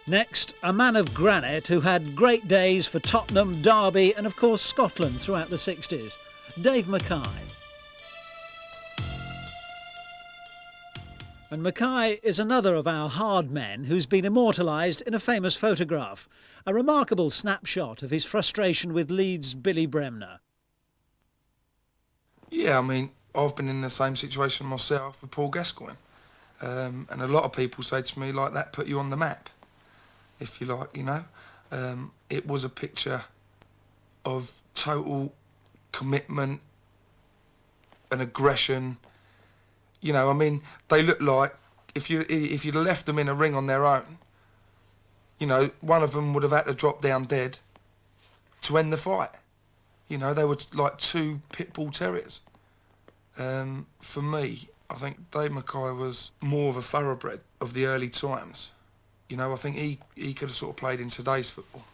Next, a man of granite who had great days for Tottenham, Derby and of course Scotland throughout the 60s, Dave Mackay. And Mackay is another of our hard men who's been immortalised in a famous photograph, a remarkable snapshot of his frustration with Leeds' Billy Bremner. Yeah, I mean, I've been in the same situation myself with Paul Gascoigne. And a lot of people say to me, like, that put you on the map, if you like, you know. It was a picture of total commitment and aggression. You know, I mean, they look like, if you'd left them in a ring on their own, you know, one of them would have had to drop down dead to end the fight. You know, they were like two pit bull terriers. For me, I think Dave Mackay was more of a thoroughbred of the early times. You know, I think he could have sort of played in today's football.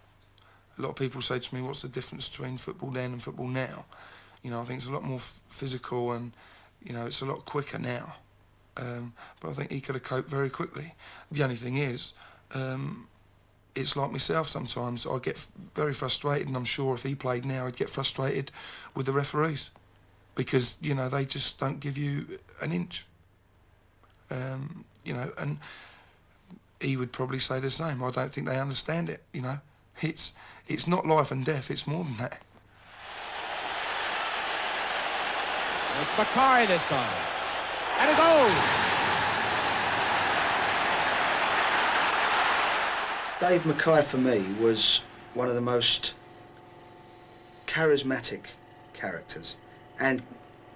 A lot of people say to me, what's the difference between football then and football now? You know, I think it's a lot more physical and, you know, it's a lot quicker now. But I think he could have coped very quickly. The only thing is, it's like myself sometimes. I get very frustrated, and I'm sure if he played now, he'd get frustrated with the referees because, you know, they just don't give you an inch. You know, and he would probably say the same. I don't think they understand it, you know. It's not life and death, it's more than that. It's Mackay this time. And a goal! Dave Mackay, for me, was one of the most charismatic characters, and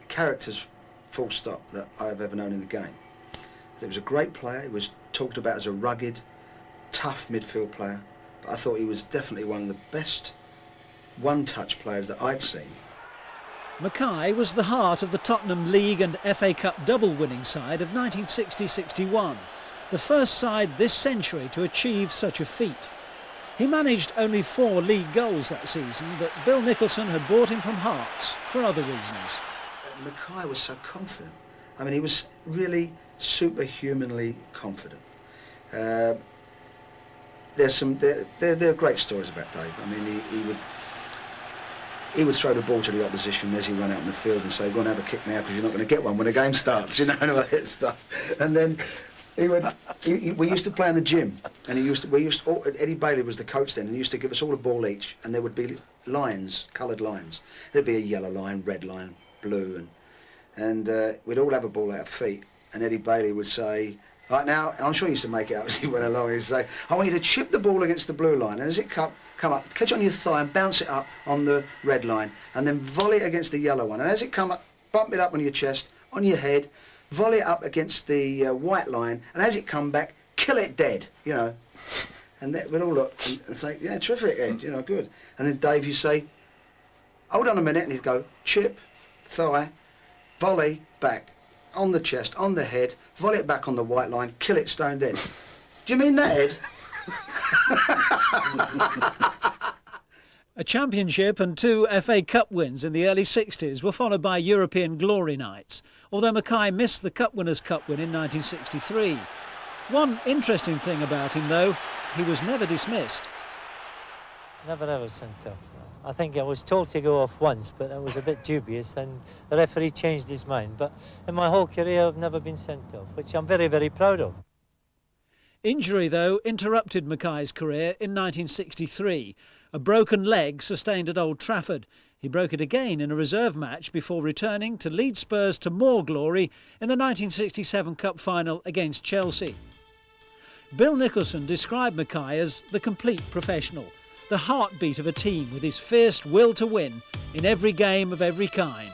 characters, full stop, that I have ever known in the game. He was a great player. He was talked about as a rugged, tough midfield player, but I thought he was definitely one of the best one-touch players that I'd seen. Mackay was the heart of the Tottenham League and FA Cup double-winning side of 1960-61, the first side this century to achieve such a feat. He managed only 4 league goals that season, but Bill Nicholson had bought him from Hearts for other reasons. Mackay was so confident. I mean, he was really superhumanly confident. There are great stories about Dave. I mean, he would throw the ball to the opposition as he ran out on the field and say, "Go and have a kick now, because you're not going to get one when the game starts," you know, and all that stuff. And then we used to play in the gym, and Eddie Bailey was the coach then, and he used to give us all a ball each, and there would be lines, coloured lines. There'd be a yellow line, red line, blue, and we'd all have a ball at our feet, and Eddie Bailey would say, "Right now," and I'm sure he used to make it up as he went along, he'd say, "I want you to chip the ball against the blue line, and as it come up, catch it on your thigh and bounce it up on the red line, and then volley it against the yellow one, and as it come up, bump it up on your chest, on your head, volley it up against the white line, and as it come back, kill it dead," you know. And we'd all look and say, "Yeah, terrific, Ed, you know, good." And then Dave, you say, "Hold on a minute," and he'd go, "Chip, thigh, volley, back, on the chest, on the head, volley it back on the white line, kill it stone dead." Do you mean that, Ed? A championship and 2 FA Cup wins in the early 60s were followed by European glory nights, although Mackay missed the Cup Winners' Cup win in 1963. One interesting thing about him, though, he was never dismissed. Never ever sent off. I think I was told to go off once, but that was a bit dubious, and the referee changed his mind. But in my whole career, I've never been sent off, which I'm very, very proud of. Injury, though, interrupted Mackay's career in 1963. A broken leg sustained at Old Trafford. He broke it again in a reserve match before returning to lead Spurs to more glory in the 1967 Cup final against Chelsea. Bill Nicholson described Mackay as the complete professional, the heartbeat of a team with his fierce will to win in every game of every kind.